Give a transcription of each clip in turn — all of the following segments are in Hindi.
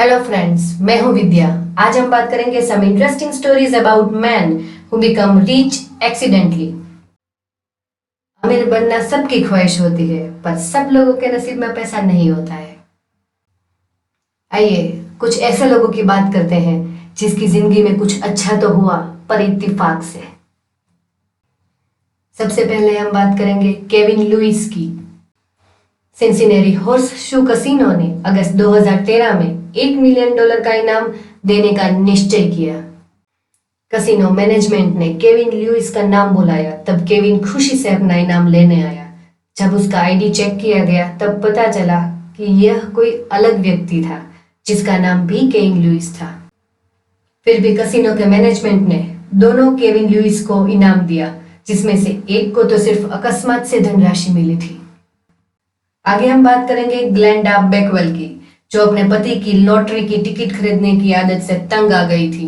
हेलो फ्रेंड्स, मैं हूं विद्या। आज हम बात करेंगे some interesting stories about man who become rich accidentally. अमीर बनना सबकी ख्वाहिश होती है, पर सब लोगों के नसीब में पैसा नहीं होता है। आइए कुछ ऐसे लोगों की बात करते हैं जिसकी जिंदगी में कुछ अच्छा तो हुआ, पर इत्तेफाक से। सबसे पहले हम बात करेंगे केविन लुइस की। सिंसिनेरी हॉर्स शू कसिनो ने अगस्त 2013 में $1 मिलियन का इनाम देने का निश्चय किया। कसिनो मैनेजमेंट ने केविन लुइस का नाम बुलाया, तब केविन खुशी से अपना इनाम लेने आया। जब उसका आईडी चेक किया गया तब पता चला कि यह कोई अलग व्यक्ति था जिसका नाम भी केविन लुइस था। फिर भी कसिनो के मैनेजमेंट ने दोनों केविन लुइस को इनाम दिया, जिसमें से एक को तो सिर्फ अकस्मात से धनराशि मिली थी। आगे हम बात करेंगे ग्लेंडा बैकवेल की, जो अपने पति की लॉटरी की टिकट खरीदने की आदत से तंग आ गई थी।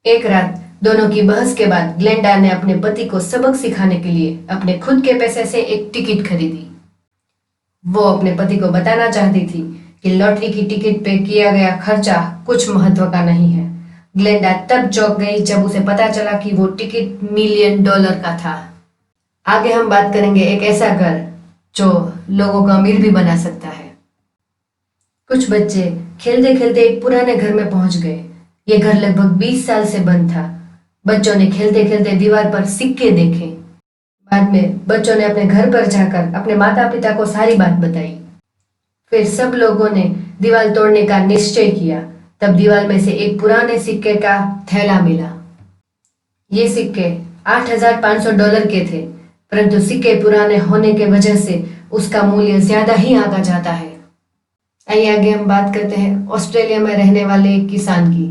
एक रात दोनों की बहस के बाद ग्लेंडा ने अपने पति को सबक सिखाने के लिए अपने खुद के पैसे से एक टिकट खरीदी। वो अपने पति को बताना चाहती थी कि लॉटरी की टिकट पे किया गया खर्चा कुछ महत्व का नहीं है। ग्लेंडा तब चौंक गई जब उसे पता चला कि वो टिकट $1 मिलियन का था। आगे हम बात करेंगे एक ऐसा घर जो लोगों को अमीर भी बना सकता है। कुछ बच्चे खेलते खेलते एक पुराने घर में पहुंच गए। ये घर लगभग 20 साल से बंद था। बच्चों ने खेलते खेलते दीवार पर सिक्के देखे। बाद में बच्चों ने अपने घर पर जाकर अपने माता पिता को सारी बात बताई। फिर सब लोगों ने दीवार तोड़ने का निश्चय किया। तब दीवार में से एक पुराने सिक्के का थैला मिला। ये सिक्के $8,500 के थे, परंतु सिक्के पुराने होने के वजह से उसका मूल्य ज्यादा ही आगा जाता है। आइए आगे हम बात करते हैं ऑस्ट्रेलिया में रहने वाले एक किसान की,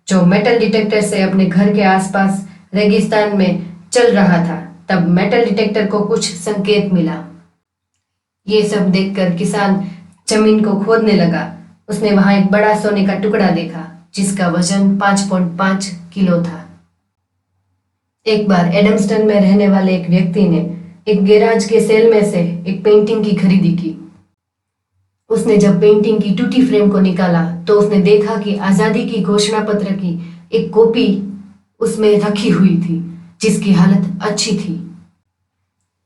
जो मेटल डिटेक्टर से अपने घर के आसपास रेगिस्तान में चल रहा था। तब मेटल डिटेक्टर को कुछ संकेत मिला। ये सब देखकर किसान जमीन को खोदने लगा। उसने वहां एक बड़ा सोने का टुकड़ा देखा जिसका वजन 5.5 किलो था। एक बार एडम्सटन में रहने वाले एक व्यक्ति ने एक गैराज के सेल में से एक पेंटिंग की खरीदी की। उसने जब पेंटिंग की टूटी फ्रेम को निकाला तो उसने देखा कि आजादी की घोषणा पत्र की एक कॉपी उसमें रखी हुई थी, जिसकी हालत अच्छी थी।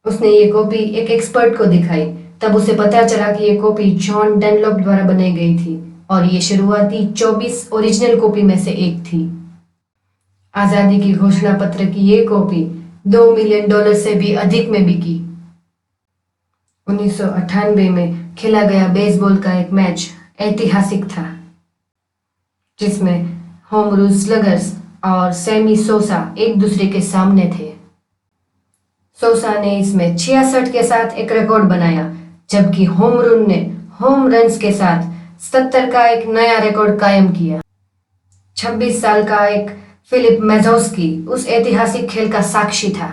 उसने ये कॉपी एक एक्सपर्ट को दिखाई। तब उसे पता चला कि ये कॉपी जॉन डनलॉप द्वारा बनाई गई थी और ये शुरुआती 24 ओरिजिनल कॉपी में से एक थी। आजादी की घोषणा पत्र की ये कॉपी $2 मिलियन से भी अधिक में बिकी। 1998 में खेला गया बेसबॉल का एक मैच ऐतिहासिक था, जिसमें होम रूल स्लगर्स और सैमी सोसा एक दूसरे के सामने थे। सोसा ने इसमें 66 के साथ एक रिकॉर्ड बनाया, जबकि होम रूल ने होम रन्स के साथ 70 का एक नया रिकॉर्ड कायम किया। 26 साल का एक फिलिप मेजोस्की उस ऐतिहासिक खेल का साक्षी था।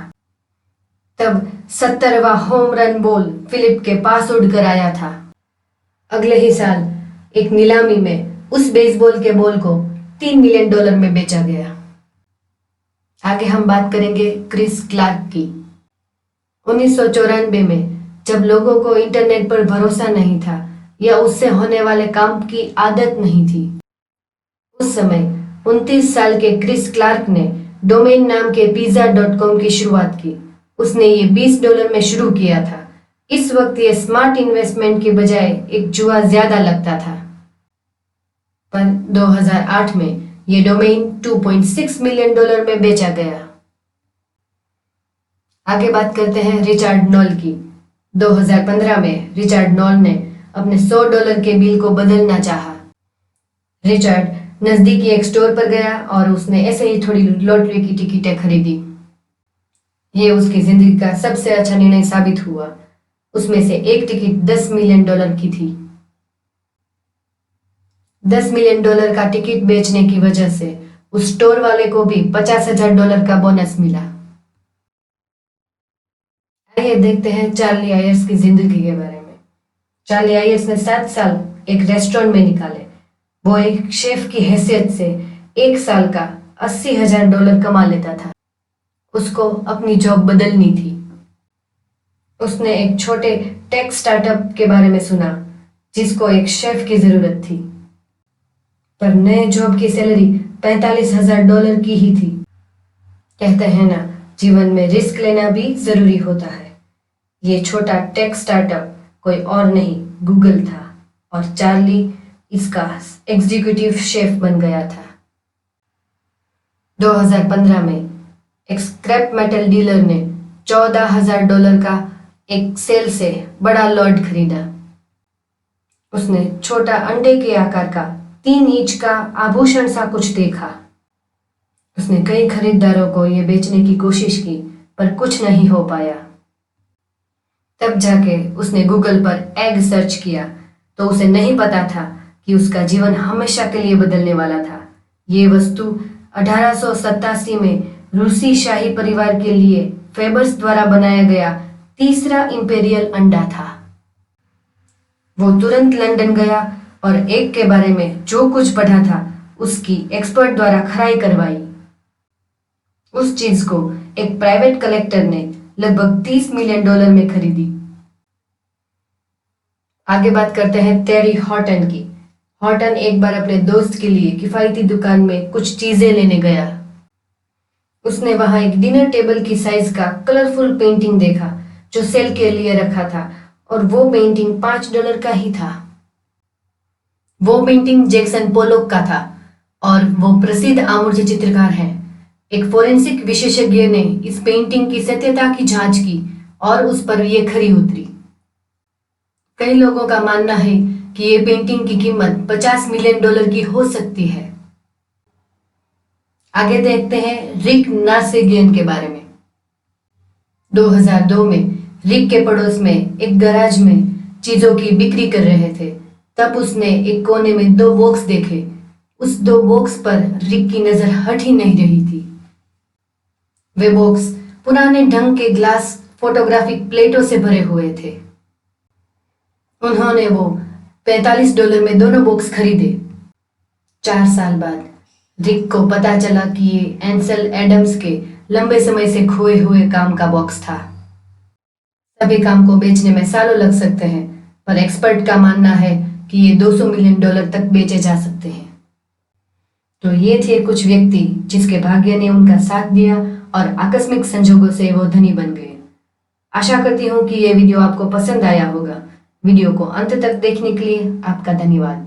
तब 70वां होम रन बॉल फिलिप के पास उड़कर आया था। अगले ही साल एक नीलामी में उस बेसबॉल के बॉल को $3 मिलियन में बेचा गया। आगे हम बात करेंगे क्रिस क्लार्क की। 1994 में जब लोगों को इंटरनेट पर भरोसा नहीं था या उससे होने वाले काम की आदत नहीं थी, उस समय 29 साल के क्रिस क्लार्क ने डोमेन नाम के pizza.com की शुरुआत की। उसने ये $20 में शुरू किया था। इस वक्त ये स्मार्ट इन्वेस्टमेंट के बजाय एक जुआ ज्यादा लगता था, पर 2008 में ये डोमेन $2.6 मिलियन में बेचा गया। आगे बात करते हैं रिचर्ड नॉल की। 2015 में रिचर्ड नॉल ने अपने $100 के बिल को बदलना चाहा। रिचर्ड नजदीकी एक स्टोर पर गया और उसने ऐसे ही थोड़ी लॉटरी की टिकटें खरीदी। ये उसकी जिंदगी का सबसे अच्छा निर्णय साबित हुआ। उसमें से एक टिकट $10 मिलियन की थी। $10 मिलियन का टिकट बेचने की वजह से उस स्टोर वाले को भी $50,000 का बोनस मिला। आइए देखते हैं चार्ली आयर्स की जिंदगी के बारे में। चार्ली आयर्स ने 7 साल एक रेस्टोरेंट में निकाले। वो एक शेफ की हैसियत से एक साल का $80,000 कमा लेता था। उसको अपनी जॉब बदलनी थी। उसने एक छोटे टेक स्टार्टअप के बारे में सुना जिसको एक शेफ की जरूरत थी। पर नए जॉब की सैलरी $45,000 की ही थी। कहते हैं ना, जीवन में रिस्क लेना भी जरूरी होता है। ये छोटा टेक स्टार्टअप कोई और नहीं, गूगल था, और चार्ली इसका एग्जीक्यूटिव शेफ बन गया था। 2015 में एक स्क्रैप मेटल डीलर ने $14,000 का एक सेल से बड़ा लॉट खरीदा। उसने छोटा अंडे के आकार का 3 इंच का आभूषण सा कुछ देखा। उसने कई खरीदारों को यह बेचने की कोशिश की, पर कुछ नहीं हो पाया। तब जाके उसने गूगल पर एग सर्च किया, तो उसे नहीं पता था कि उसका जीवन हमेशा के लिए बदलने वाला था। ये वस्तु 1887 में रूसी शाही परिवार के लिए फेबर्स द्वारा बनाया गया तीसरा इंपेरियल अंडा था। वो तुरंत लंदन गया और एग के बारे में जो कुछ पढ़ा था उसकी एक्सपर्ट द्वारा खराई करवाई। उस चीज को एक प्राइवेट कलेक्टर ने लगभग $30 मिलियन में खरीदी। आगे बात करते हैं टेरी हॉटन की। हॉटन एक बार अपने दोस्त के लिए किफायती दुकान में कुछ चीजें लेने गया। उसने वहां एक डिनर टेबल की साइज का कलरफुल पेंटिंग देखा जो सेल के लिए रखा था, और वो पेंटिंग $5 का ही था। वो पेंटिंग जैक्सन पोलोक का था और वो प्रसिद्ध आमुर्य चित्रकार हैं। एक फोरेंसिक विशेषज्ञ ने इस पेंटिंग की सत्यता की जांच की और उस पर ये खरी उतरी। कई लोगों का मानना है कि ये पेंटिंग की कीमत $50 मिलियन की हो सकती है। आगे देखते हैं रिक नार्सेगियन के बारे में। 2002 में रिक के पड़ोस में एक गैराज में चीजों की बिक्री कर रहे थे। तब उसने एक कोने में 2 बॉक्स देखे। उस 2 बॉक्स पर रिक की नजर हट ही नहीं रही थी। वे बॉक्स पुराने ढंग के ग्लास फोटोग्राफिक प्लेटों से भरे हुए थे। उन्होंने वो $45 में दोनों बॉक्स खरीदे। 4 साल बाद रिक को पता चला कि ये एंसेल एडम्स के लंबे समय से खोए हुए काम का बॉक्स था। सभी काम को बेचने में सालों लग सकते हैं, पर एक्सपर्ट का मानना है कि ये $200 मिलियन तक बेचे जा सकते हैं। तो ये थे कुछ व्यक्ति जिसके भाग्य ने उनका साथ दिया और आकस्मिक संजोगों से वो धनी बन गए। आशा करती हूँ कि ये वीडियो आपको पसंद आया होगा। वीडियो को अंत तक देखने के लिए आपका धन्यवाद।